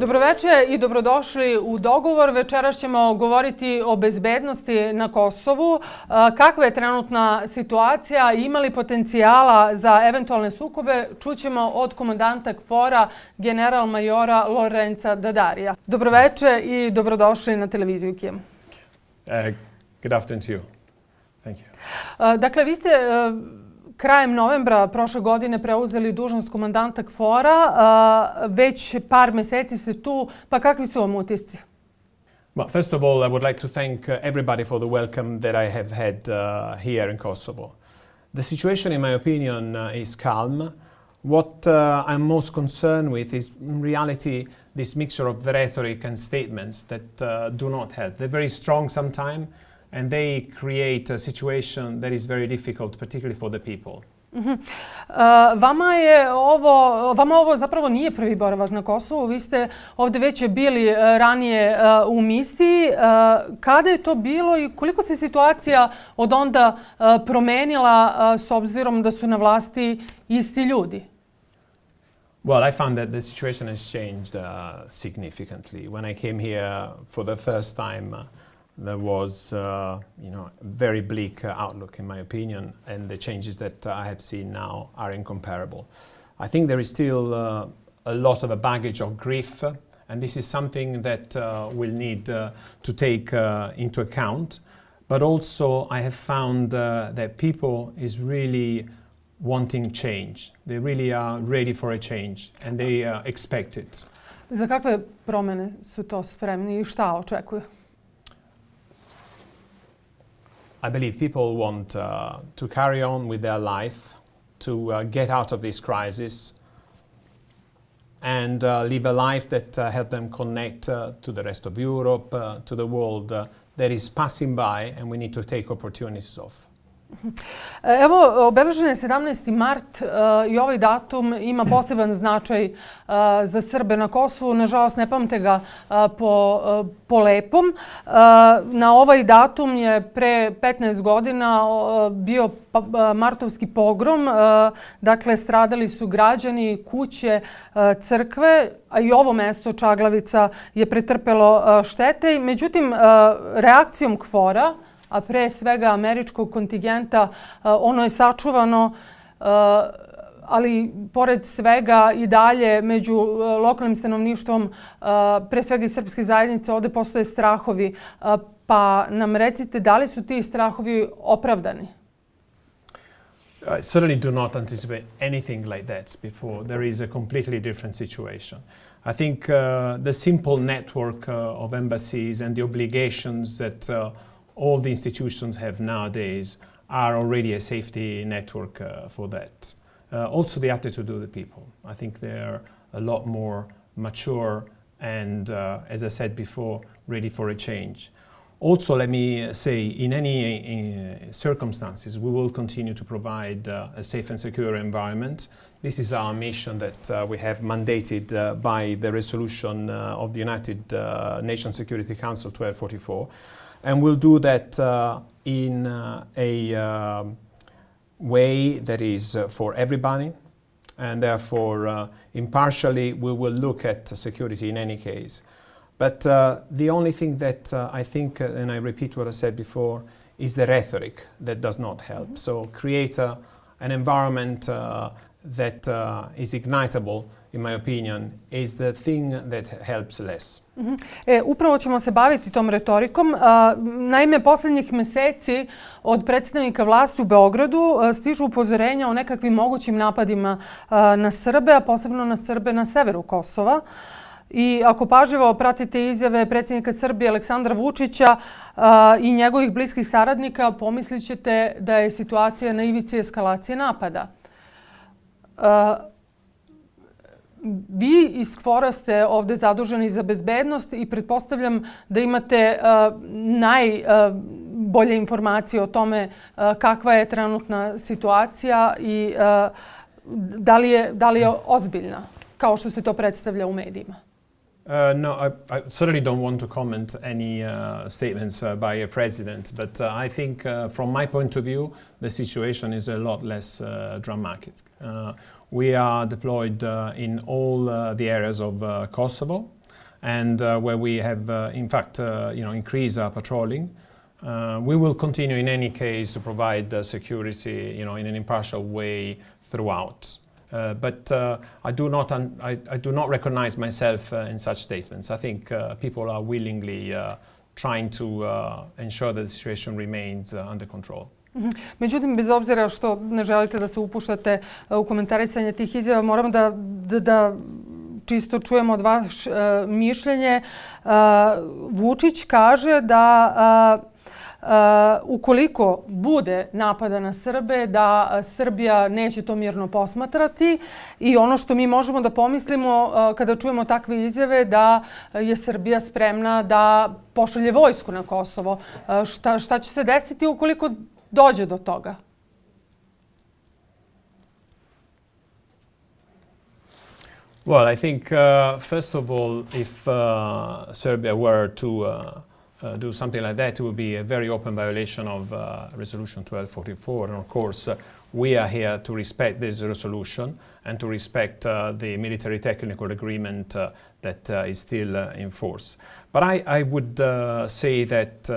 Dobroveče i dobrodošli u Dogovor. Večeras ćemo govoriti o bezbednosti na Kosovu. Kakva je trenutna situacija? Ima li potencijala za eventualne sukobe? Čućemo od komandanta KFOR-a general-majora Lorenca D'Adarija. Dobroveče i dobrodošli na televiziju KFOR. Good afternoon to you. Thank you. Dakle, vi ste krajem novembra prošle godine preuzeli dužnost komandanta KFOR-a. Već par meseci ste tu, pa kakvi su vam utisci? Well, first of all, I would like to thank everybody for the welcome that I have had here in Kosovo. The situation, in my opinion, is calm. What I'm most concerned with is, in reality, this mixture of rhetoric and statements that do not help. They're very strong sometimes, and they create a situation that is very difficult, particularly for the people. Vama ovo zapravo nije prvi boravak na Kosovu. Vi ste ovdje već bili ranije u misiji. Kada je to bilo i koliko se situacija od onda promenila s obzirom da su na vlasti isti ljudi? Well, I found that the situation has changed significantly. When I came here for the first time, there was very bleak outlook, in my opinion, and the changes that I have seen now are incomparable. I think there is still a lot of a baggage of grief, and this is something that we'll need to take into account. But also, I have found that people is really wanting change. They really are ready for a change, and they expect it. Za kakve promjene su to spremni i šta očekuju? I believe people want to carry on with their life, to get out of this crisis and live a life that help them connect to the rest of Europe, to the world that is passing by, and we need to take opportunities of. Evo, obeležen je 17. mart i ovaj datum ima poseban značaj za Srbe na Kosovu. Nažalost, ne pamte ga po lepom. Na ovaj datum je pre 15 godina bio martovski pogrom. Dakle, stradali su građani, kuće, crkve, a i ovo mesto Čaglavica je pretrpelo štete. Međutim, reakcijom KFOR-a, a pre svega američkog kontingenta, ono je sačuvano, ali pored svega i dalje među lokalnim stanovništvom, pre svega i srpske zajednice, ovdje postoje strahovi. Pa nam recite, da li su ti strahovi opravdani? I certainly do not anticipate anything like that before. There is a completely different situation. I think the simple network of embassies and the obligations that all the institutions have nowadays are already a safety network for that. Also the attitude of the people. I think they're a lot more mature and, as I said before, ready for a change. Also, let me say, in any circumstances, we will continue to provide a safe and secure environment. This is our mission that we have mandated by the resolution of the United Nations Security Council 1244. And we'll do that in a way that is for everybody, and therefore impartially we will look at security in any case. But the only thing that I think, and I repeat what I said before, is the rhetoric that does not help. So create an environment that is ignitable, in my opinion, is the thing that helps less. Upravo ćemo se baviti tom retorikom. Naime, posljednjih meseci od predstavnika vlasti u Beogradu stižu upozorenja o nekakvim mogućim napadima na Srbe, a posebno na Srbe na severu Kosova. I ako pažljivo pratite izjave predsjednika Srbije Aleksandra Vučića i njegovih bliskih saradnika, pomislit ćete da je situacija na ivici eskalacije napada. Vi iz KFOR-a ste ovdje zaduženi za bezbednost i pretpostavljam da imate najbolje informacije o tome kakva je trenutna situacija i da li je ozbiljna, kao što se to predstavlja u medijima. No, I certainly don't want to comment any statements by a president, but I think from my point of view, the situation is a lot less dramatic. We are deployed in all the areas of Kosovo. and where we have, in fact, increased our patrolling. We will continue in any case to provide security, in an impartial way throughout. But I do not recognize myself in such statements. I think people are willingly trying to ensure that the situation remains under control. Međutim, bez obzira što ne želite da se upuštate u komentarisanje tih izjava, moramo da čisto čujemo od vaš mišljenje. Vučić kaže da ukoliko bude napada na Srbe, da Srbija neće to mirno posmatrati i ono što mi možemo da pomislimo kada čujemo takve izjave da je Srbija spremna da pošalje vojsku na Kosovo. Šta će se desiti ukoliko dođe do toga? Well, I think first of all, if Serbia were to do something like that, it would be a very open violation of Resolution 1244. And of course, we are here to respect this resolution and to respect the military technical agreement that is still in force. But I would say that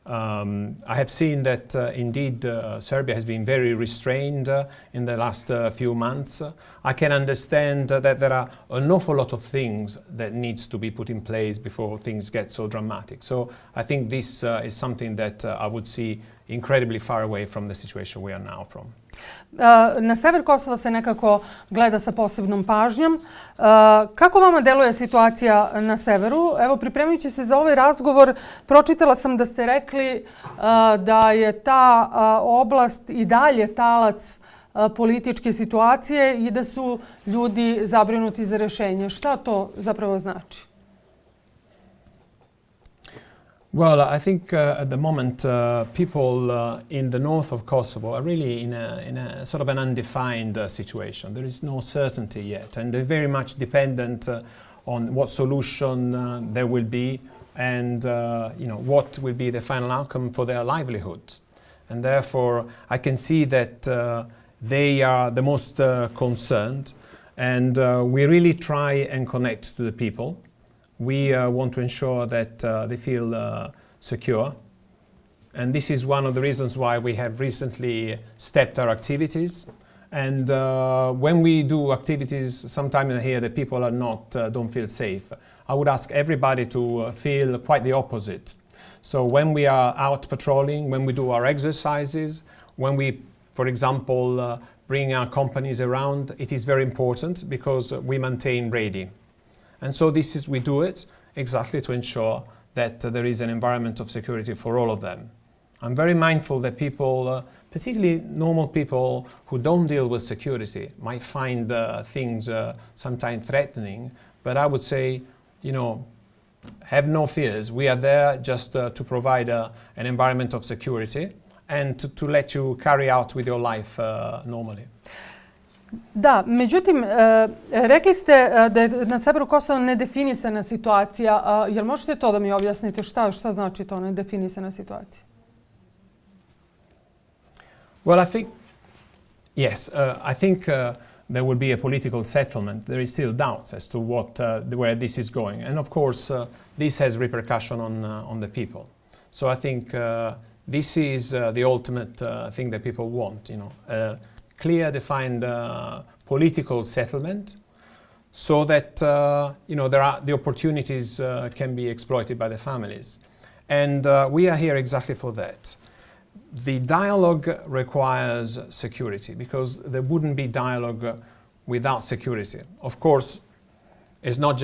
I have seen that indeed Serbia has been very restrained in the last few months. I can understand that there are an awful lot of things that needs to be put in place before things get so dramatic. So I think this is something that I would see incredibly far away from the situation we are now from. Na sever Kosova se nekako gleda sa posebnom pažnjom. Kako vama deluje situacija na severu? Evo, pripremajući se za ovaj razgovor, pročitala sam da ste rekli da je ta oblast i dalje talac političke situacije i da su ljudi zabrinuti za rešenje. Šta to zapravo znači? Well, I think at the moment people in the north of Kosovo are really in a sort of an undefined situation. There is no certainty yet, and they're very much dependent on what solution there will be and what will be the final outcome for their livelihood. And therefore, I can see that they are the most concerned, and we really try and connect to the people. We want to ensure that they feel secure. And this is one of the reasons why we have recently stepped our activities. And when we do activities, sometimes I hear that people don't feel safe. I would ask everybody to feel quite the opposite. So when we are out patrolling, when we do our exercises, when we, for example, bring our companies around, it is very important because we maintain ready. And so we do it exactly to ensure that there is an environment of security for all of them. I'm very mindful that people, particularly normal people who don't deal with security, might find things sometimes threatening. But I would say, have no fears. We are there just to provide an environment of security and to let you carry out with your life normally. Da, međutim, rekli ste da je na severu Kosova nedefinisana situacija. Jel možete to da mi objasnite? Šta znači to nedefinisana situacija? Well, I think, yes, I think there will be a political settlement. There is still doubts as to where this is going. And of course, this has repercussion on the people. So I think this is the ultimate thing that people want, clear, defined political settlement, so that the opportunities can be exploited by the families, and we are here exactly for that. The dialogue requires security because there wouldn't be dialogue without security. Of course, it's not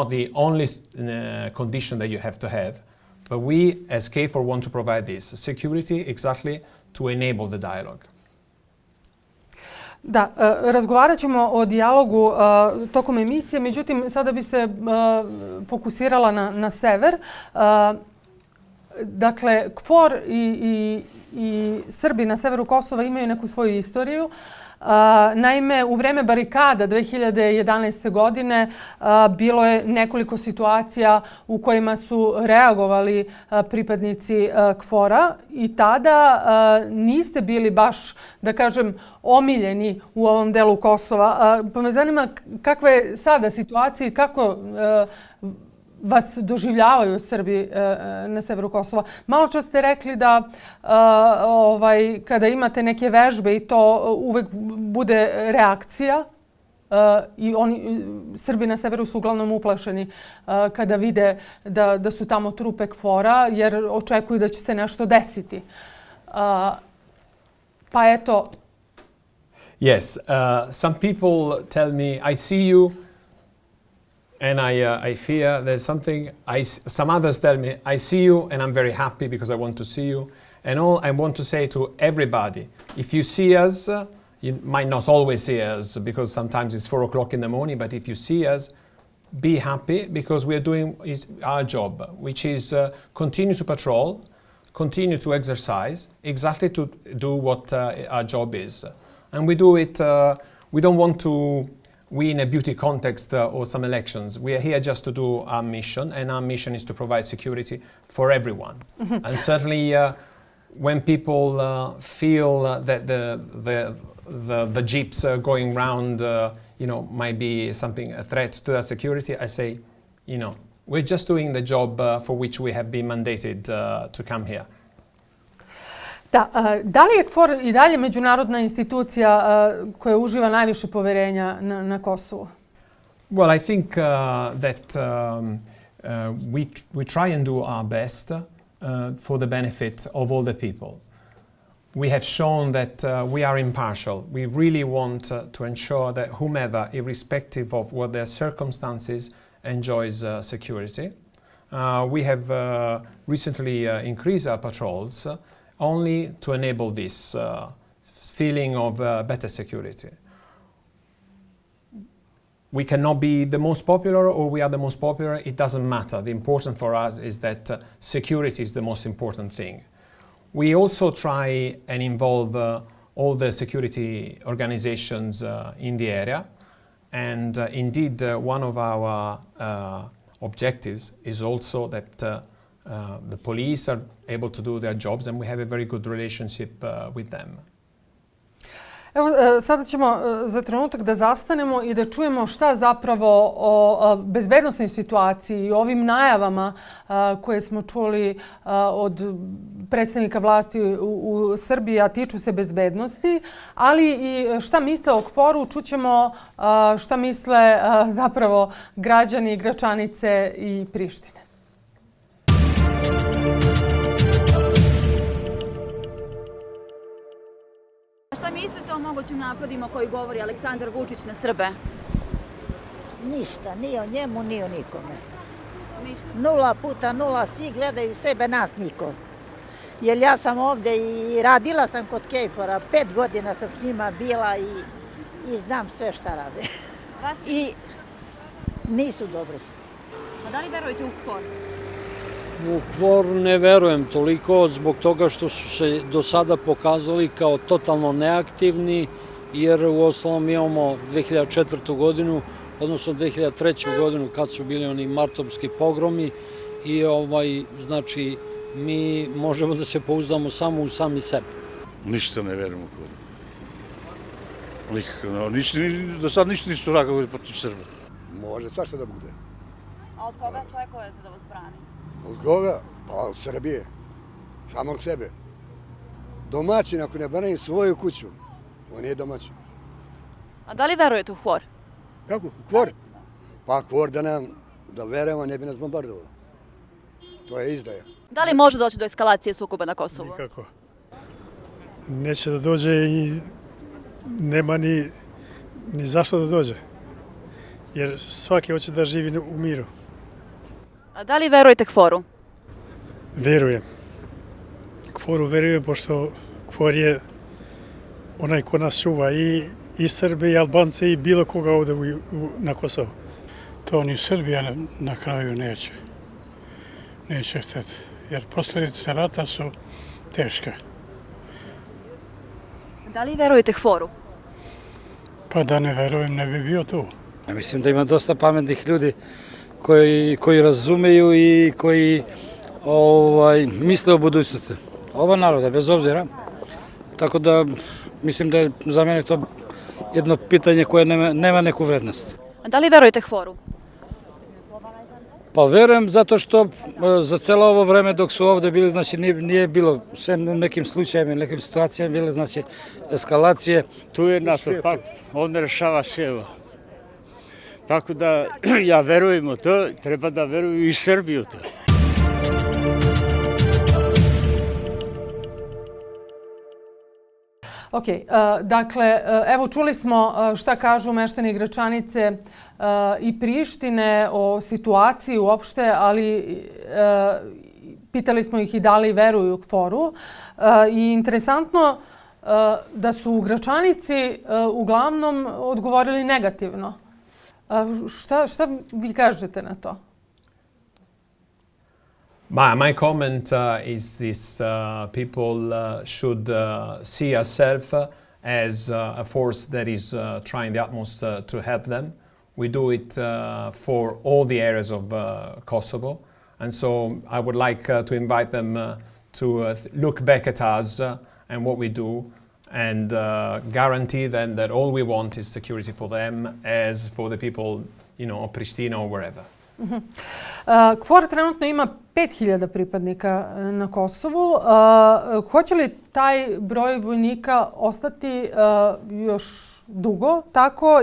the only condition that you have to have, but we as KFOR want to provide this security exactly to enable the dialogue. Da, razgovarat ćemo o dijalogu tokom emisije, međutim, sada bi se fokusirala na sever. Dakle, KFOR i Srbi na severu Kosova imaju neku svoju istoriju. Naime, u vreme barikada 2011. godine bilo je nekoliko situacija u kojima su reagovali pripadnici KFOR-a i tada niste bili baš, da kažem, omiljeni u ovom delu Kosova. Pa me zanima kakva je sada situacija i kako vas doživljavaju Srbi na severu Kosova. Malo čas ste rekli da kada imate neke vežbe i to uvek bude reakcija i Srbi na severu su uglavnom uplašeni kada vide da su tamo trupe KFOR-a jer očekuju da će se nešto desiti. Pa eto. Yes, some people tell me, I see you, and I fear there's something. Some others tell me, I see you and I'm very happy because I want to see you. And all I want to say to everybody, if you see us, you might not always see us because sometimes it's 4 o'clock in the morning, but if you see us, be happy because we are doing our job, which is continue to patrol, continue to exercise, exactly to do what our job is. And we do it, we don't want to win a beauty contest or some elections. We are here just to do our mission, and our mission is to provide security for everyone. And certainly when people feel that the jeeps going round might be a threat to their security, I say, we're just doing the job for which we have been mandated to come here. Da li je KFOR i dalje međunarodna institucija koja uživa najviše poverenja na Kosovu? Well, I think that we try and do our best for the benefit of all the people. We have shown that we are impartial. We really want to ensure that whomever, irrespective of what their circumstances, enjoys security. We have recently increased our patrols only to enable this feeling of better security. We cannot be the most popular or we are the most popular, it doesn't matter. The important for us is that security is the most important thing. We also try and involve all the security organizations in the area, and indeed one of our objectives is also that the police are able to do their jobs and we have a very good relationship with them. Evo, sada ćemo za trenutak da zastanemo i da čujemo šta zapravo o bezbednosnoj situaciji i ovim najavama koje smo čuli od predstavnika vlasti u Srbiji, a tiču se bezbednosti, ali i šta misle o KFOR-u, čućemo šta misle zapravo građani, Gračanice i Prištine. Šta mislite o mogućim napadima koji govori Aleksandar Vučić na Srbe? Ništa, ni o njemu, ni o nikome. Ništa. 0 puta 0, svi gledaju sebe, nas niko. Jer ja sam ovdje i radila sam kod KFOR-a, 5 godina sam s njima bila i znam sve šta rade. I nisu dobri. A da li verujete u KFOR? U KFOR ne verujem toliko zbog toga što su se do sada pokazali kao totalno neaktivni, jer u osnovom imamo 2004. godinu, odnosno 2003. godinu kad su bili oni martovski pogromi i znači mi možemo da se pouzdamo samo u sami sebe. Ništa ne verujem u KFOR. Do sad ništa nisu radili protiv Srba. Može svašta da bude. A od koga očekujete da vas brani? Od koga? Pa od Srbije. Samog sebe. Domaćin ako ne brani svoju kuću, on nije domaćin. A da li verujete u KFOR? Kako? KFOR? Pa KFOR da verujemo ne bi nas bombardovalo. To je izdaja. Da li može doći do eskalacije sukoba na Kosovu? Nikako. Neće da dođe i nema ni zašto da dođe. Jer svaki hoće da živi u miru. A da li verujete KFOR-u? Verujem. KFOR-u verujem, pošto KFOR je onaj ko nas čuva i Srbe i Albance i bilo koga ovde na Kosovu. To ni Srbija na kraju neće htjeti. jer posljedice rata su teške. Da li verujete KFOR-u? Pa da ne verujem, ne bi bio tu. Ja mislim da ima dosta pametnih ljudi koji razumeju i koji misle o budućnosti. Ova naroda, bez obzira. Tako da mislim da je za mene to jedno pitanje koje nema neku vrednost. Da li verujete KFOR-u? Pa verujem zato što za celo ovo vreme dok su ovde bili, znači nije bilo, sem u nekim slučajima, nekim situacijama, bile znači eskalacije. Tu je NATO pakt, on rešava sve ovo. Tako da ja verujem u to, treba da veruju i Srbi u to. Ok, dakle, evo čuli smo šta kažu meštani Gračanice i Prištine o situaciji uopšte, ali pitali smo ih i da li veruju KFOR-u. I interesantno da su u Gračanici uglavnom odgovorili negativno. Šta vi kažete na to? My comment is this: people should see ourselves as a force that is trying the utmost to help them. We do it for all the areas of Kosovo, and so I would like to invite them to look back at us and what we do, and guarantee them that all we want is security for them, as for the people, of Pristina or wherever. KFOR trenutno ima 5000 pripadnika na Kosovu. Hoće li taj broj vojnika ostati još dugo tako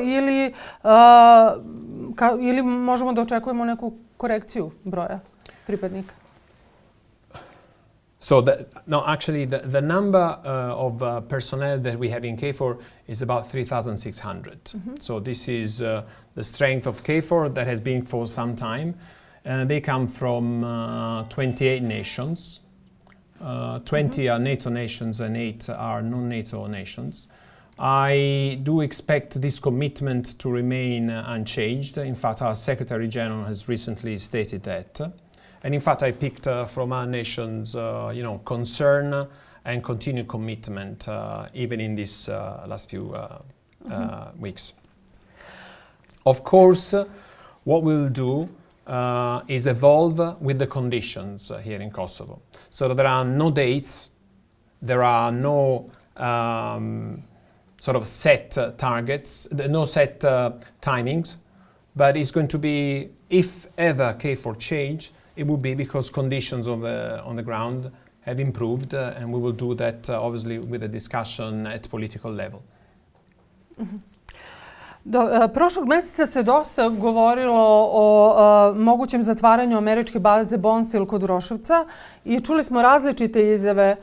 ili možemo da očekujemo neku korekciju broja pripadnika? So, the number of personnel that we have in KFOR is about 3,600. So this is the strength of KFOR that has been for some time. They come from 28 nations. 20 are NATO nations and 8 are non-NATO nations. I do expect this commitment to remain unchanged. In fact, our Secretary General has recently stated that. And in fact, I picked from our nation's, concern and continued commitment, even in these last few weeks. Of course, what we'll do is evolve with the conditions here in Kosovo. So there are no dates, there are no sort of set targets, no set timings, but it's going to be, if ever KFOR change, it will be because conditions on the ground have improved, and we will do that obviously with a discussion at political level. Prošlog mjeseca se dosta govorilo o mogućem zatvaranju američke baze Bonsil kod Uroševca i čuli smo različite izjave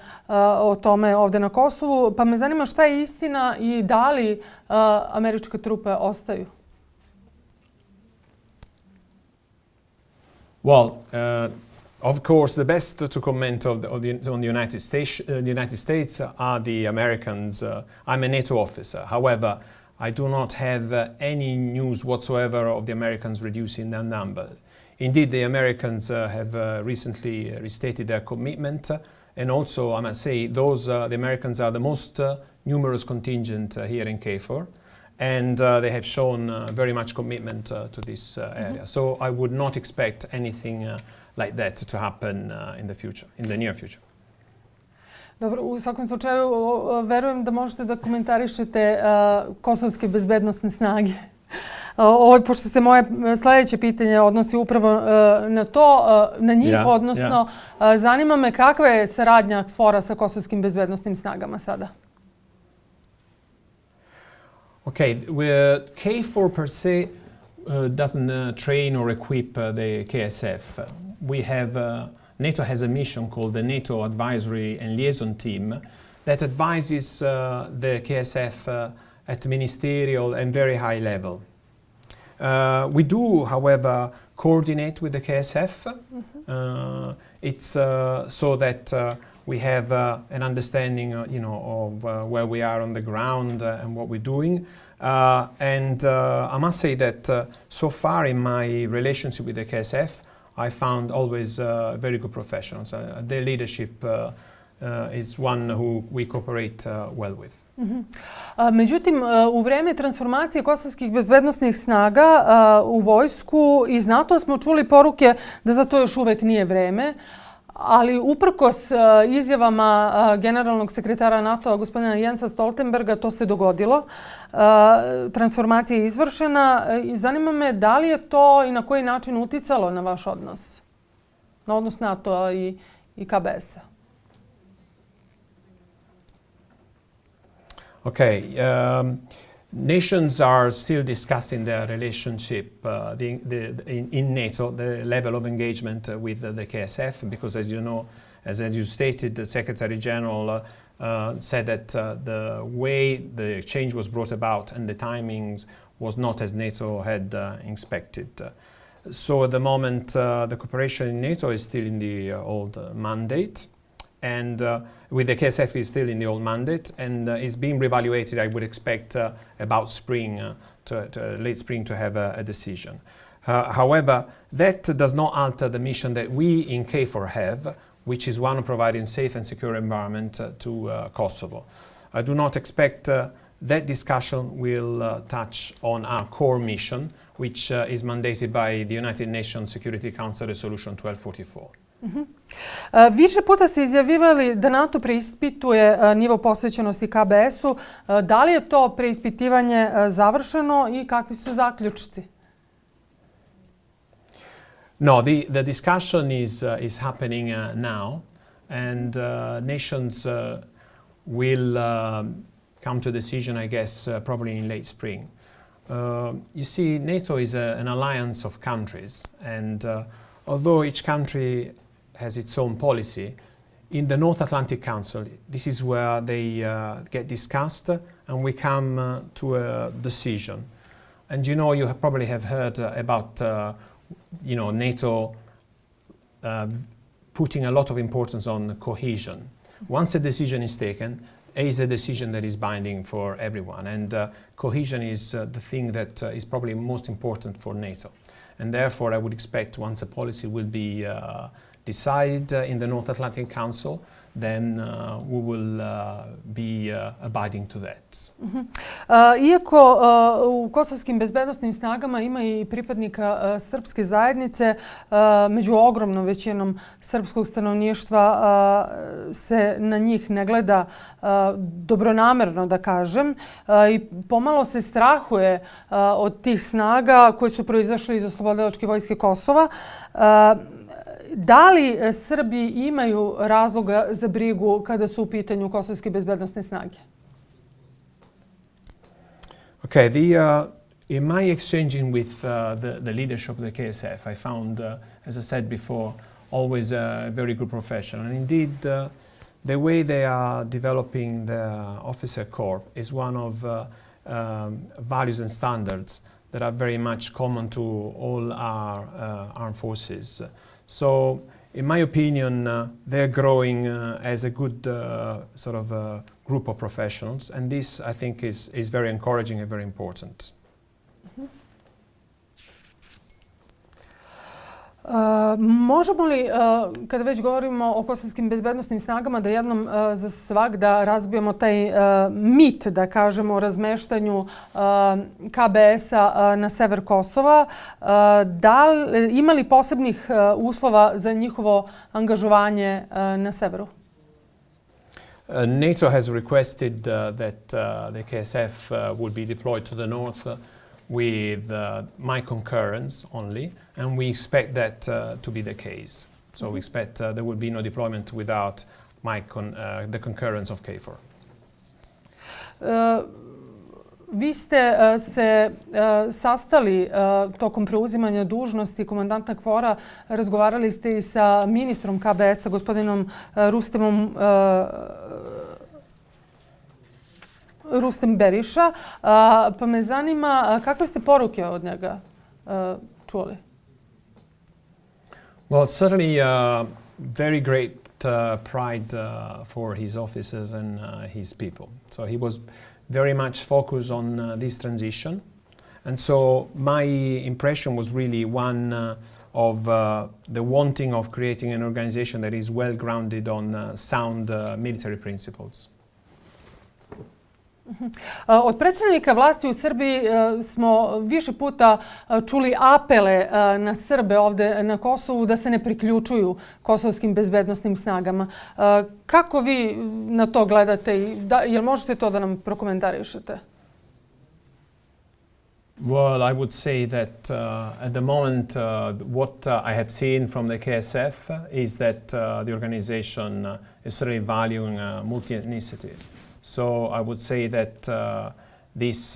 o tome ovdje na Kosovu, pa me zanima šta je istina i da li američke trupe ostaju? Well, of course, the best to comment on the United States are the Americans. I'm a NATO officer. However, I do not have any news whatsoever of the Americans reducing their numbers. Indeed, the Americans have recently restated their commitment, and also, I must say, the Americans are the most numerous contingent here in KFOR. And they have shown very much commitment to this area. So I would not expect anything like that to happen in the near future. Dobro, u svakom slučaju verujem da možete da komentarišete kosovske bezbednosne snage. Pošto se moje sljedeće pitanje odnosi upravo na to, na njih, odnosno zanima me kakva je saradnja KFOR-a sa kosovskim bezbednosnim snagama sada? Okay, KFOR per se doesn't train or equip the KSF. NATO has a mission called the NATO Advisory and Liaison Team that advises the KSF at ministerial and very high level. We do, however, coordinate with the KSF. It's so that we have an understanding, of where we are on the ground and what we're doing. And I must say that so far in my relationship with the KSF, I found always very good professionals. Their leadership is one who we cooperate well with. Međutim, u vreme transformacije kosovskih bezbednosnih snaga u vojsku iz NATO smo čuli poruke da za to još uvek nije vreme. Ali uprkos izjavama generalnog sekretara NATO-a gospodina Jensa Stoltenberga to se dogodilo. Transformacija je izvršena. Zanima me da li je to i na koji način uticalo na vaš odnos? Na odnos NATO-a i KBS-a? Okay. Nations are still discussing their relationship in NATO, the level of engagement with the KSF, because as you know, as you stated, the Secretary General said that the way the change was brought about and the timings was not as NATO had expected. So at the moment, the cooperation in NATO is still in the old mandate. And with the KSF is still in the old mandate and is being reevaluated. I would expect about spring, late spring, to have a decision. However, that does not alter the mission that we in KFOR have, which is one of providing safe and secure environment to Kosovo. I do not expect that discussion will touch on our core mission, which is mandated by the United Nations Security Council Resolution 1244. Više puta ste izjavivali da NATO preispituje nivo posvećenosti KBS-u. Da li je to preispitivanje završeno i kakvi su zaključci? No, the discussion is happening now, and nations will come to a decision, I guess, probably in late spring. You see, NATO is an alliance of countries, and although each country has its own policy, in the North Atlantic Council, this is where they get discussed and we come to a decision. And you know, you probably have heard about NATO putting a lot of importance on cohesion. Once a decision is taken, it is a decision that is binding for everyone. And cohesion is the thing that is probably most important for NATO. And therefore, I would expect once a policy will be decided in the North Atlantic Council, then we will be abiding to that. Iako u kosovskim bezbednosnim snagama ima i pripadnika srpske zajednice, među ogromnom većinom srpskog stanovništva se na njih ne gleda dobronamerno, da kažem, i pomalo se strahuje od tih snaga koje su proizašle iz Oslobodilačke vojske Kosova. Da li Srbi imaju razloga za brigu kada su u pitanju kosovske bezbednosne snage? Okay, in my exchanging with the leadership of the KSF, I found, as I said before, always a very good professional. And indeed, the way they are developing the officer corps is one of values and standards that are very much common to all our armed forces. So, in my opinion, they're growing as a good sort of group of professionals, and this, I think, is very encouraging and very important. Možemo li, kada već govorimo o kosovskim bezbednosnim snagama, da jednom za svagda razbijemo taj mit, da kažemo, o razmeštanju KBS-a na sever Kosova? Ima li posebnih uslova za njihovo angažovanje na severu? NATO has requested that the KSF will be deployed to the north with my concurrence only, and we expect that to be the case. So we expect there will be no deployment without the concurrence of KFOR. Vi ste se sastali tokom preuzimanja dužnosti komandanta KFOR-a, razgovarali ste i sa ministrom KBS-a, gospodinom Rustem Beriša, pa me zanima kakve ste poruke od njega čuli? Well, certainly very great pride for his officers and his people. So he was very much focused on this transition, And so my impression was really one of the wanting of creating an organization that is well grounded on sound military principles. Od predstavnika vlasti u Srbiji smo više puta čuli apele na Srbe ovde na Kosovu da se ne priključuju kosovskim bezbednosnim snagama. Kako vi na to gledate i jel možete to da nam prokomentarišete? Well, I would say that at the moment what I have seen from the KSF is that the organization is really valuing multi-ethnicity. So I would say that this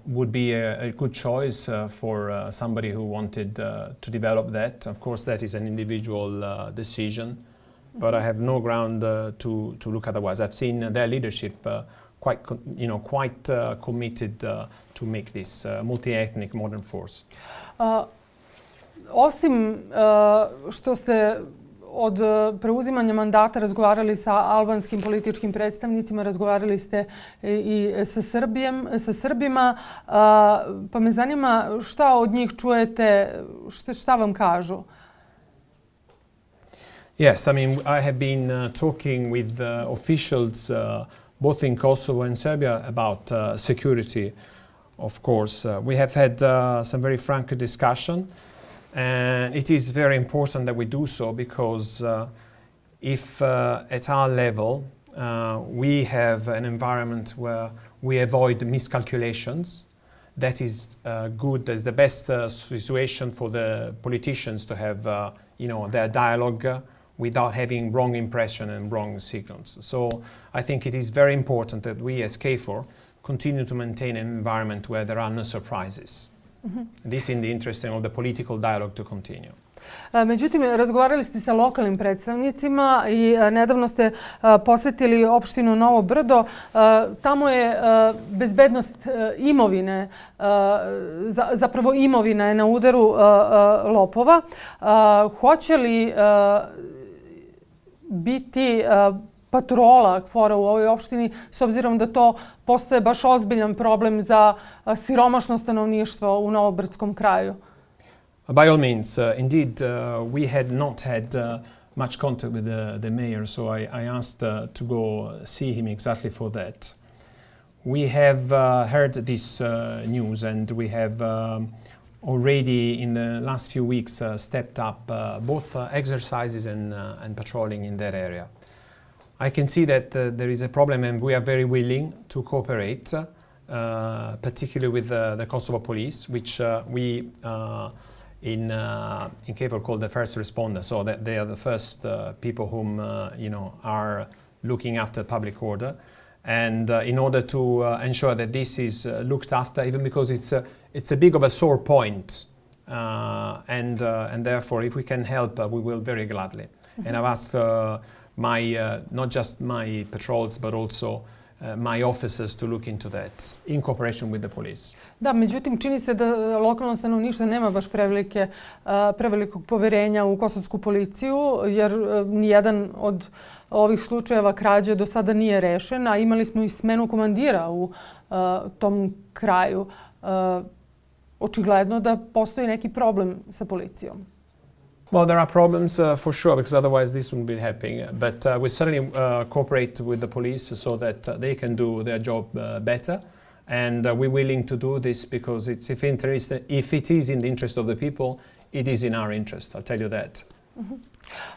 would be a good choice for somebody who wanted to develop that. Of course, that is an individual decision, but I have no ground to look otherwise. I've seen their leadership quite committed to make this multi-ethnic modern force. Osim što ste od preuzimanja mandata razgovarali sa albanskim političkim predstavnicima, razgovarali ste i sa Srbima, pa me zanima šta od njih čujete, šta vam kažu? Yes, I mean, I have been talking with officials both in Kosovo and Serbia about security, of course. We have had some very frank discussion. And it is very important that we do so because if at our level we have an environment where we avoid miscalculations, that is good. That's the best situation for the politicians to have their dialogue without having wrong impression and wrong signals. So I think it is very important that we as KFOR continue to maintain an environment where there are no surprises. This in the interest of the political dialogue to continue. Međutim, razgovarali ste sa lokalnim predstavnicima i nedavno ste posetili opštinu Novo Brdo. Tamo je bezbednost imovine, zapravo imovina je na udaru lopova. Hoće li biti patrola KFOR-a u ovoj opštini, s obzirom da to postaje baš ozbiljan problem za siromašno stanovništvo u Novobrdskom kraju? By all means, indeed, we had not had much contact with the mayor, so I asked to go see him exactly for that. We have heard this news and we have already in the last few weeks stepped up both exercises and patrolling in that area. I can see that there is a problem and we are very willing to cooperate, particularly with the Kosovo police, which we in KFOR call the first responder, so that they are the first people whom are looking after public order. And in order to ensure that this is looked after, even because it's a big of a sore point, and therefore if we can help, we will very gladly. And I've asked not just my patrols, but also my officers to look into that in cooperation with the police. Da, međutim, čini se da lokalno stanovništvo nema baš prevelikog poverenja u kosovsku policiju, jer nijedan od ovih slučajeva krađe do sada nije rešen, a imali smo i smenu komandira u tom kraju. Očigledno da postoji neki problem sa policijom. Well, there are problems for sure, because otherwise this wouldn't be happening. But we certainly cooperate with the police so that they can do their job better. And we're willing to do this because if it is in the interest of the people, it is in our interest. I'll tell you that.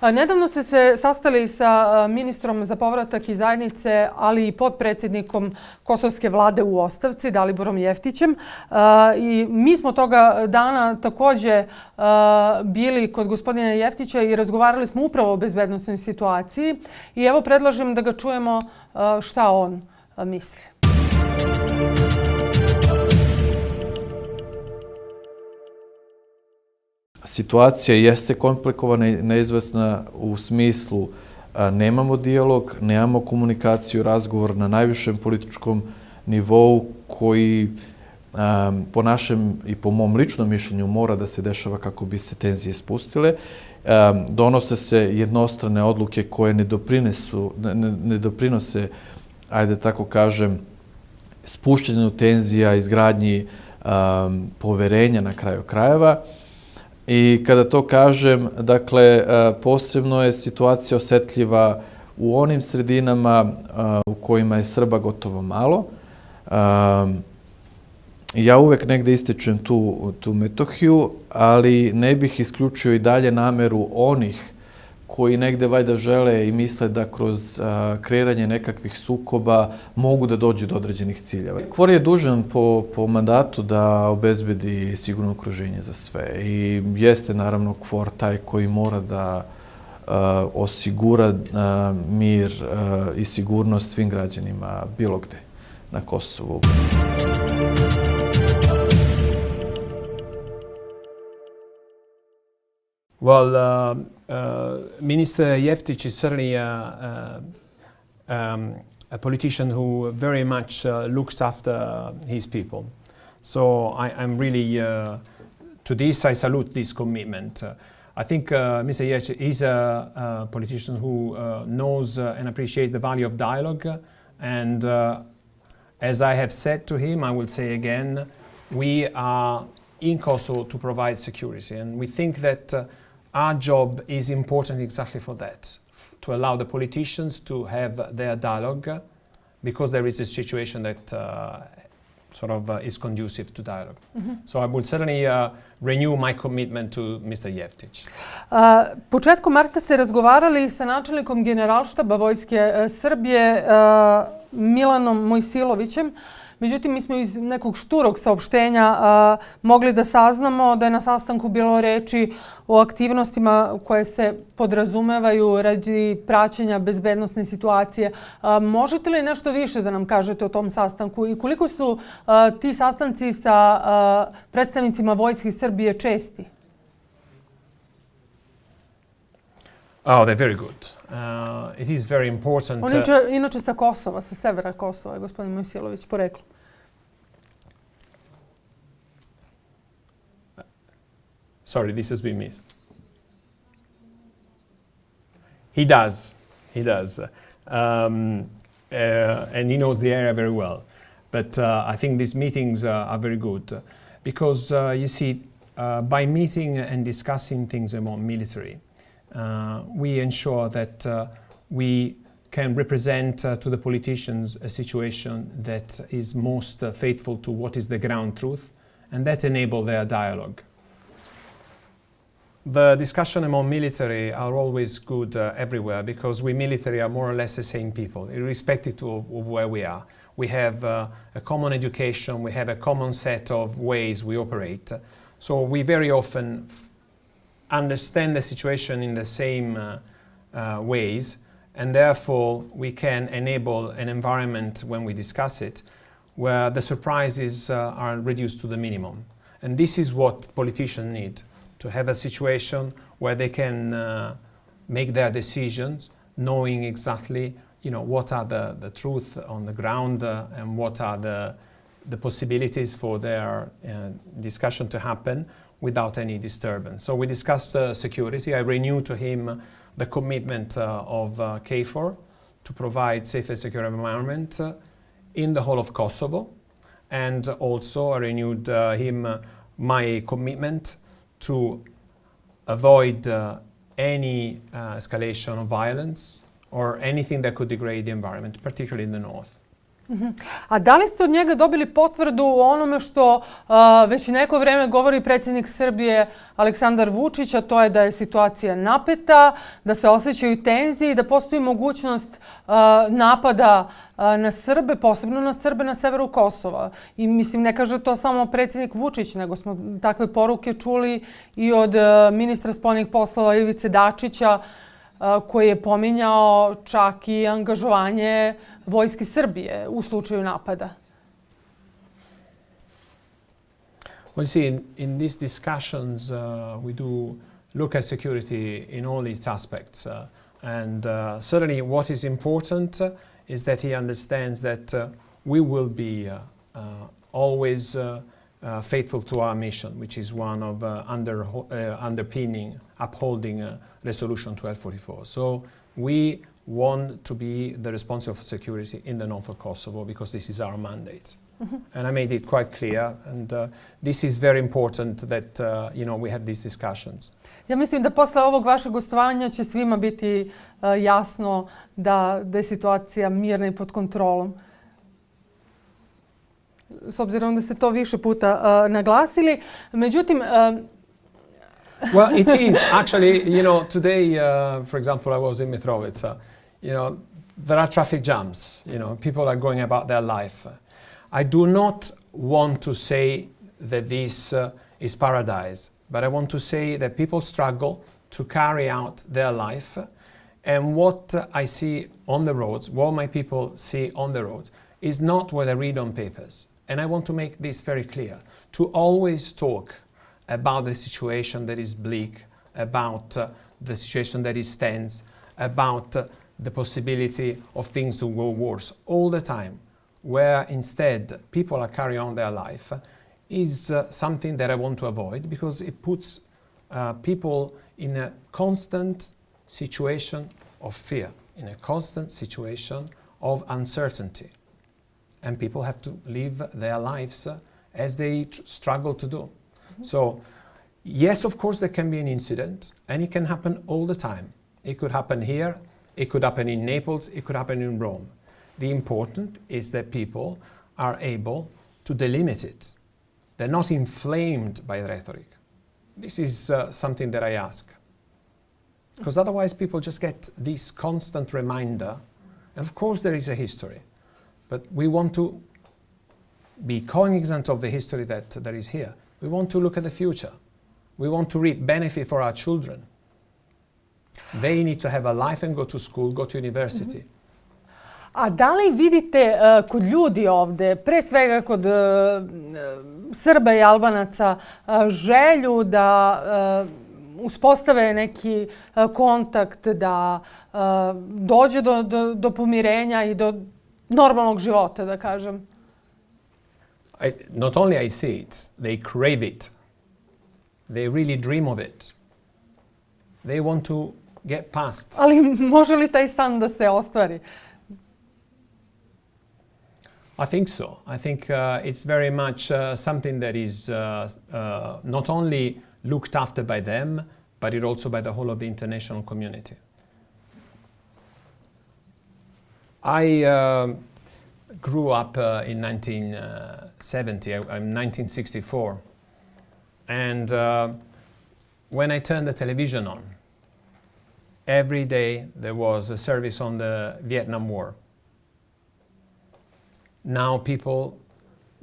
Nedavno ste se sastali sa ministrom za povratak i zajednice, ali i potpredsjednikom kosovske vlade u ostavci, Daliborom Jeftićem. I mi smo toga dana također bili kod gospodina Jeftića i razgovarali smo upravo o bezbednosnoj situaciji. I evo predlažem da ga čujemo šta on misli. Situacija jeste komplikovana i neizvesna u smislu nemamo dijalog, nemamo komunikaciju, razgovor na najvišem političkom nivou koji po našem i po mom ličnom mišljenju mora da se dešava kako bi se tenzije spustile. Donose se jednostrane odluke koje ne doprinose, ajde tako kažem, spuštenju tenzija, izgradnji poverenja na kraju krajeva. I kada to kažem, dakle, posebno je situacija osjetljiva u onim sredinama u kojima je Srba gotovo malo. Ja uvek negde ističem tu Metohiju, ali ne bih isključio i dalje nameru onih koji negde valjda žele i misle da kroz kreiranje nekakvih sukoba mogu da dođu do određenih ciljeva. KFOR je dužan po mandatu da obezbedi sigurno okruženje za sve i jeste naravno KFOR taj koji mora da osigura mir i sigurnost svim građanima bilo gde na Kosovu. Well, Minister Jeftić is certainly a politician who very much looks after his people. So I'm really, to this I salute this commitment. I think Mr. Jeftić is a politician who knows and appreciates the value of dialogue. And as I have said to him, I will say again, we are in Kosovo to provide security. And we think that our job is important exactly for that, to allow the politicians to have their dialogue, because there is a situation that is conducive to dialogue. So I would certainly renew my commitment to Mr. Jeftić. Početkom marta ste razgovarali sa načelnikom Generalštaba Vojske Srbije Milanom Mojsilovićem. Međutim, mi smo iz nekog šturog saopštenja mogli da saznamo da je na sastanku bilo reči o aktivnostima koje se podrazumevaju radi praćenja bezbednosne situacije. Možete li nešto više da nam kažete o tom sastanku i koliko su ti sastanci sa predstavnicima Vojske Srbije česti? Oh, they're very good. It is very important. On je inače sa Kosova, sa severa Kosova, gospodin Mojsilović, poreklo. Sorry, this has been missed. He does. And he knows the area very well. But I think these meetings are very good because, you see, by meeting and discussing things about military, we ensure that we can represent to the politicians a situation that is most faithful to what is the ground truth, and that enables their dialogue. The discussion among military are always good everywhere because we military are more or less the same people, irrespective of where we are. We have a common education, we have a common set of ways we operate. So we very often understand the situation in the same ways, and therefore we can enable an environment when we discuss it where the surprises are reduced to the minimum. And this is what politicians need, to have a situation where they can make their decisions knowing exactly what are the truth on the ground and what are the possibilities for their discussion to happen without any disturbance. So we discussed security. I renew to him the commitment of KFOR to provide safe and secure environment in the whole of Kosovo. And also I renewed him my commitment to avoid any escalation of violence or anything that could degrade the environment, particularly in the north. A da li ste od njega dobili potvrdu o onome što već neko vreme govori predsjednik Srbije Aleksandar Vučić, a to je da je situacija napeta, da se osjećaju tenzije i da postoji mogućnost napada na Srbe, posebno na Srbe na severu Kosova. I mislim, ne kaže to samo predsjednik Vučić, nego smo takve poruke čuli i od ministra spoljnih poslova Ivice Dačića, koji je pominjao čak i angažovanje Vojske Srbije u slučaju napada. Well, see, in these discussions, we do look at security in all its aspects. And certainly what is important is that he understands that we will be always faithful to our mission, which is one of upholding Resolution 1244. So we want to be the responsible for security in the north of Kosovo because this is our mandate. And I made it quite clear. And this is very important that, we have these discussions. Ja mislim da posle ovog vašeg gostovanja će svima biti jasno da je situacija mirna i pod kontrolom. S obzirom da ste to više puta naglasili. Međutim, well, it is actually, today, for example, I was in Mitrovica. There are traffic jams. People are going about their life. I do not want to say that this is paradise, but I want to say that people struggle to carry out their life. And what I see on the roads, what my people see on the roads, is not what I read on papers. And I want to make this very clear. To always talk about the situation that is bleak, about the situation that is tense, about the possibility of things to go worse all the time, where instead people are carrying on their life, is something that I want to avoid because it puts people in a constant situation of fear, in a constant situation of uncertainty. And people have to live their lives as they struggle to do. So, yes, of course, there can be an incident, and it can happen all the time. It could happen here, it could happen in Naples, it could happen in Rome. The important is that people are able to delimit it. They're not inflamed by rhetoric. This is something that I ask. Because otherwise people just get this constant reminder. And of course there is a history. But we want to be cognizant of the history that is here. We want to look at the future. We want to reap benefit for our children. They need to have a life and go to school, go to university. A da li vidite kod ljudi ovde, pre svega kod Srba i Albanaca, želju da uspostave neki kontakt, da dođe do pomirenja i do normalnog života, da kažem? Not only I see it, they crave it. They really dream of it. They want to get past. Ali može li taj san da se ostvari? I think so. I think it's very much something that is not only looked after by them, but it also by the whole of the international community. I grew up in 1970. I'm 1964. And when I turned the television on, every day there was a service on the Vietnam War. Now people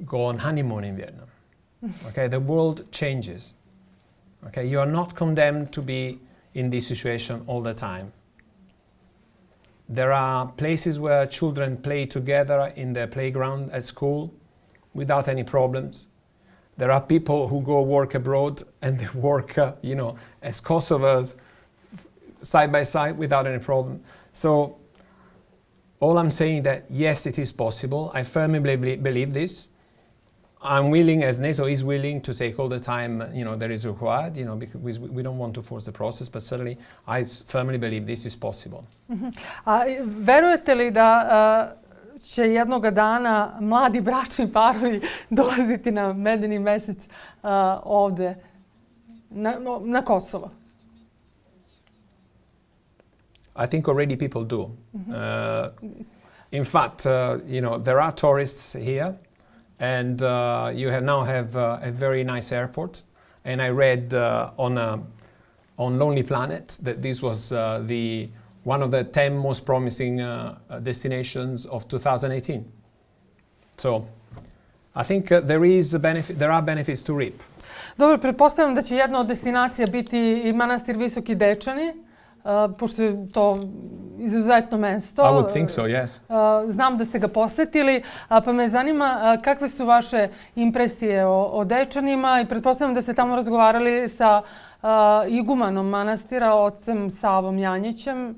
go on honeymoon in Vietnam. Okay, the world changes. Okay, you are not condemned to be in this situation all the time. There are places where children play together in their playground at school without any problems. There are people who go work abroad and they work, as Kosovars side by side without any problem. So all I'm saying that yes, it is possible. I firmly believe this. I'm willing, as NATO is willing, to take all the time, that is required, because we don't want to force the process, but certainly I firmly believe this is possible. A verujete li da će jednoga dana mladi bračni parovi dolaziti na medeni mesec ovde na Kosovo? I think already people do. In fact, there are tourists here, and you now have a very nice airport. And I read on Lonely Planet that this was one of the 10 most promising destinations of 2018. So I think there are benefits to reap. Dobro, pretpostavljam da će jedna od destinacija biti i manastir Visoki Dečani, pošto je to izuzetno mesto. I would think so, yes. Znam da ste ga posetili, pa me zanima kakve su vaše impresije o Dečanima i pretpostavljam da ste tamo razgovarali sa igumanom manastira, ocem Savom Janjićem.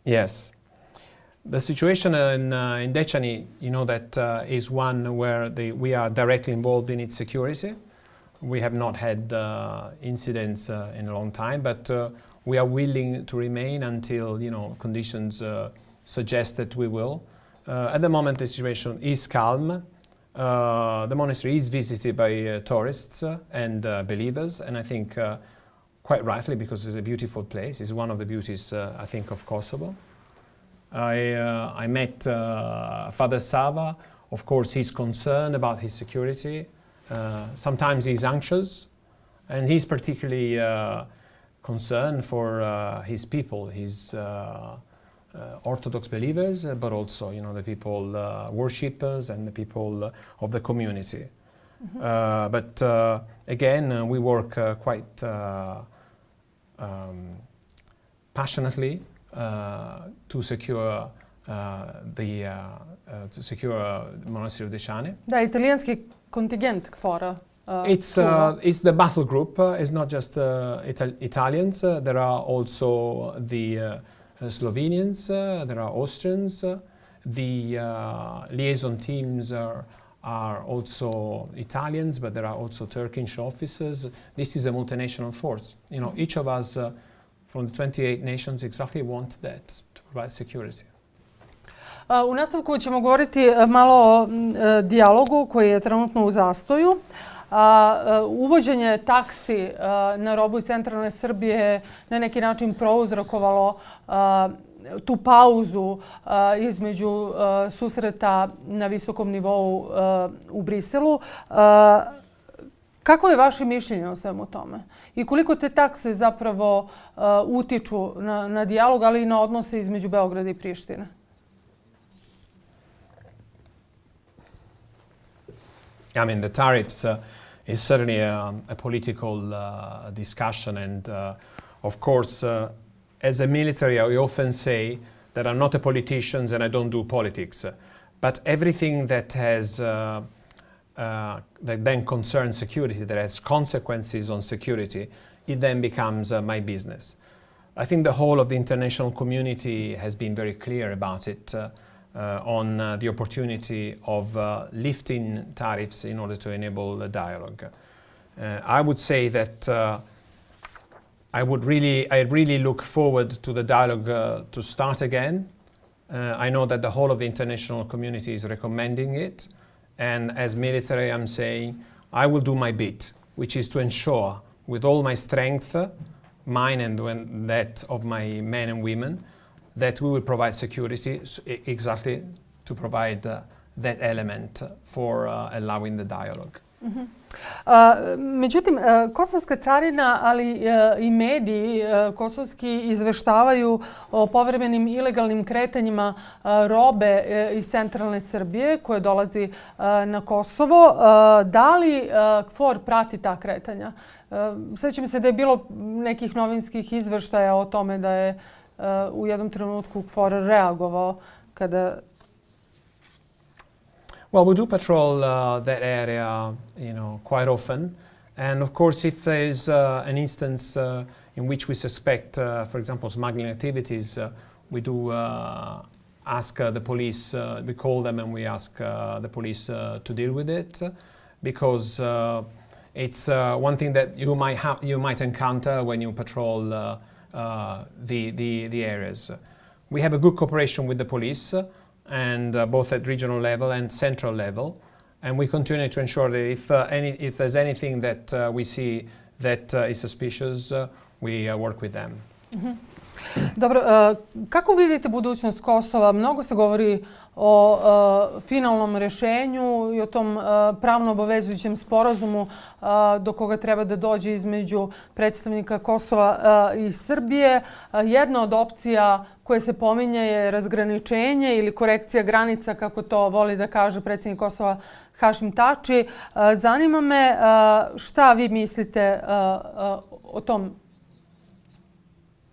Yes. The situation in Dečani, that is one where we are directly involved in its security. We have not had incidents in a long time, but we are willing to remain until conditions suggest that we will. At the moment, the situation is calm. the monastery is visited by tourists and believers, and I think quite rightly, because it's a beautiful place. It's one of the beauties, I think, of Kosovo. I met Father Sava. Of course, he's concerned about his security. Sometimes he's anxious, and he's particularly concerned for his people, his Orthodox believers, but also, the people, worshippers, and the people of the community. But again, we work quite passionately to secure the monastery of Dešane. Da, italijanski kontingent KFOR-a. It's the battle group. It's not just Italians. There are also the Slovenians. There are Austrians. The liaison teams are also Italians, but there are also Turkish officers. This is a multinational force. Each of us from the 28 nations exactly want that, to provide security. U nastavku ćemo govoriti malo o dijalogu koji je trenutno u zastoju. Uvođenje taksi na robu iz centralne Srbije je na neki način prouzrokovalo tu pauzu između susreta na visokom nivou u Briselu. Kako je vaše mišljenje o svemu tome? I koliko te takse zapravo utiču na dijalog, ali i na odnose između Beograda i Prištine? I mean, the tariffs is certainly a political discussion, and of course, as a military, I often say that I'm not a politician and I don't do politics. But everything that has that then concerns security, that has consequences on security, it then becomes my business. I think the whole of the international community has been very clear about it. On the opportunity of lifting tariffs in order to enable the dialogue. I would say that I really look forward to the dialogue to start again. I know that the whole of the international community is recommending it, and as military I'm saying I will do my bit, which is to ensure with all my strength, mine and that of my men and women, that we will provide security exactly to provide that element for allowing the dialogue. Međutim, Kosovska carina, ali i mediji kosovski izveštavaju o povremenim ilegalnim kretanjima robe iz centralne Srbije koje dolazi na Kosovo. Da li KFOR prati ta kretanja? Sjećam se da je bilo nekih novinskih izveštaja o tome da je u jednom trenutku KFOR reagovao kada... Well, we do patrol that area, quite often. And of course, if there is an instance in which we suspect, for example, smuggling activities, we do ask the police, we call them and we ask the police to deal with it. Because it's one thing that you might encounter when you patrol the areas. We have a good cooperation with the police, and both at regional level and central level, and we continue to ensure that if there's anything that we see that is suspicious, we work with them. Dobro, kako vidite budućnost Kosova? Mnogo se govori o finalnom rješenju i o tom pravno obavezujućem sporazumu do koga treba da dođe između predstavnika Kosova i Srbije. Jedna od opcija koje se pominje je razgraničenje ili korekcija granica, kako to voli da kaže predsjednik Kosova Hašim Tači. Zanima me šta vi mislite o tom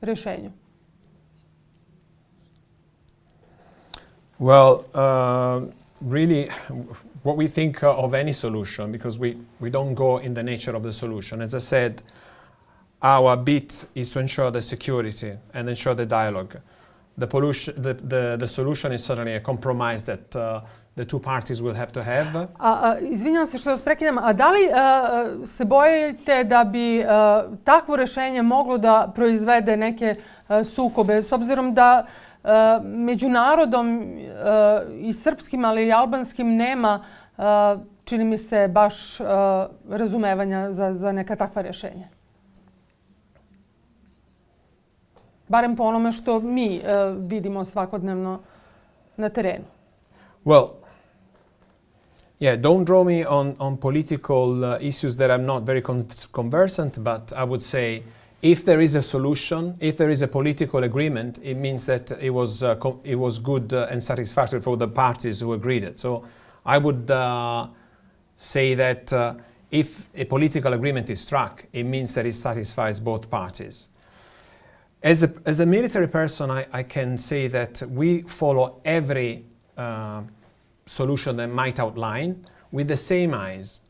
rješenju? Well, really, what we think of any solution, because we don't go in the nature of the solution. As I said, our bit is to ensure the security and ensure the dialogue. The solution is certainly a compromise that the two parties will have to have. Izvinjavam se što vas prekidam, a da li se bojite da bi takvo rješenje moglo da proizvede neke sukobe, s obzirom da među narodom i srpskim, ali i albanskim nema čini mi se baš razumevanja za neka takva rješenja. Barem po onome što mi vidimo svakodnevno na terenu. Well, yeah, don't draw me on political issues that I'm not very conversant, but I would say if there is a solution, if there is a political agreement, it means that it was good and satisfactory for the parties who agreed it. So I would say that if a political agreement is struck, it means that it satisfies both parties. As a military person, I can say that we follow every solution that might outline with the same eyes.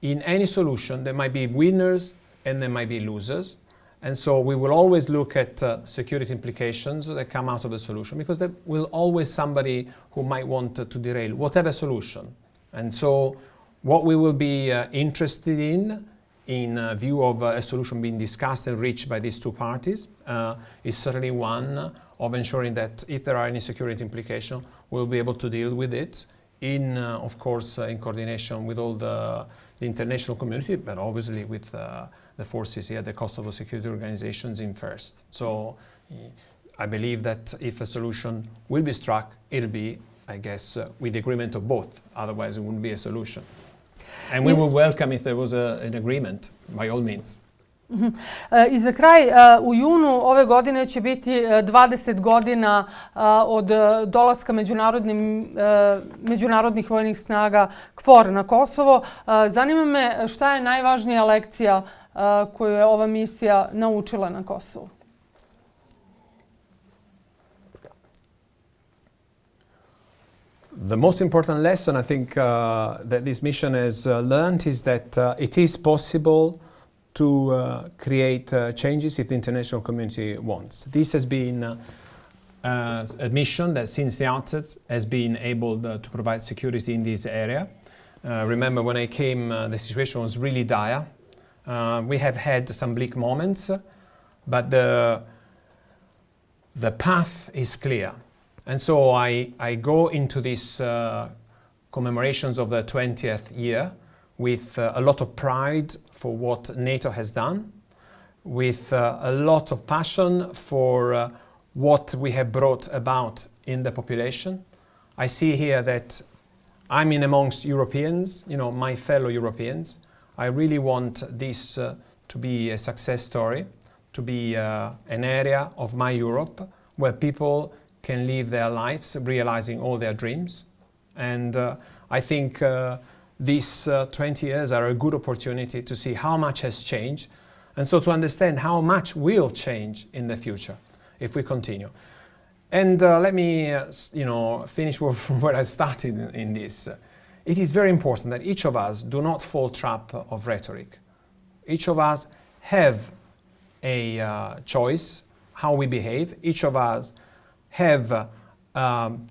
In any solution, there might be winners and there might be losers. And so we will always look at security implications that come out of the solution, because there will always somebody who might want to derail whatever solution. And so what we will be interested in view of a solution being discussed and reached by these two parties, is certainly one of ensuring that if there are any security implications, we'll be able to deal with it of course, in coordination with all the international community, but obviously with the forces here, the Kosovo security organizations in first. So I believe that if a solution will be struck, it'll be, I guess, with the agreement of both. Otherwise, it wouldn't be a solution. And we would welcome if there was an agreement, by all means. I za kraj, u junu ove godine će biti 20 godina od dolaska međunarodnih vojnih snaga KFOR na Kosovo. Zanima me šta je najvažnija lekcija koju je ova misija naučila na Kosovu? The most important lesson I think that this mission has learned is that it is possible to create changes if the international community wants. This has been a mission that since the outset has been able to provide security in this area. Remember when I came, the situation was really dire. We have had some bleak moments, but the path is clear. And so I go into these commemorations of the 20th year with a lot of pride for what NATO has done, with a lot of passion for what we have brought about in the population. I see here that I'm in amongst Europeans, my fellow Europeans. I really want this to be a success story, to be an area of my Europe where people can live their lives realizing all their dreams. And I think these 20 years are a good opportunity to see how much has changed, and so to understand how much will change in the future if we continue. And let me finish from where I started in this. It is very important that each of us do not fall trap of rhetoric. Each of us have a choice how we behave. Each of us have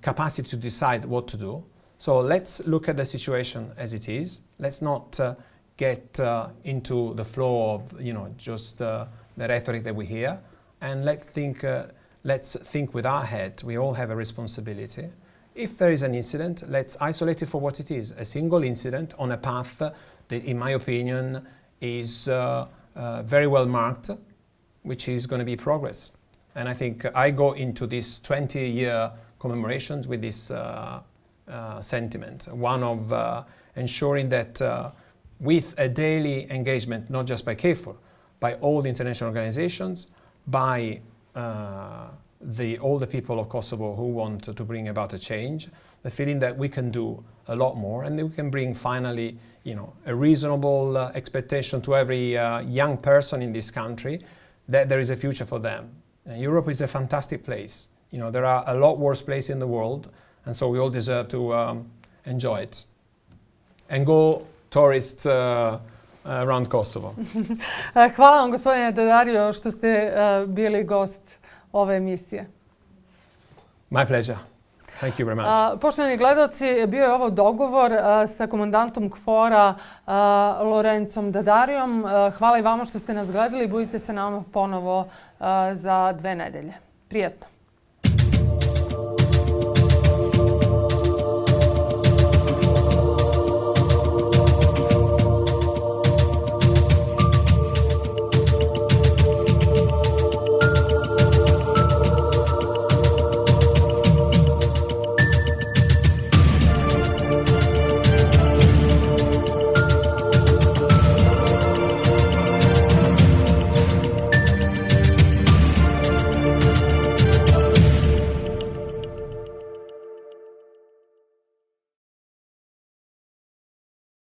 capacity to decide what to do. So let's look at the situation as it is. Let's not get into the flow of just the rhetoric that we hear, and let's think with our head. We all have a responsibility. If there is an incident, let's isolate it for what it is, a single incident on a path that, in my opinion, is very well marked, which is going to be progress. And I think I go into this 20-year commemorations with this sentiment, one of ensuring that with a daily engagement, not just by KFOR, by all the international organizations, by all the people of Kosovo who want to bring about a change, the feeling that we can do a lot more and that we can bring finally, a reasonable expectation to every young person in this country that there is a future for them. And Europe is a fantastic place. There are a lot worse places in the world, and so we all deserve to enjoy it and go tourists around Kosovo. Hvala vam, gospodine D'Adario, što ste bili gost ove emisije. My pleasure. Thank you very much. Poštovani gledaoci, bio je ovo dogovor sa komandantom KFOR-a Lorencom D'Adariom. Hvala i vama što ste nas gledali. Budite sa nama ponovo za 2 nedelje. Prijetno.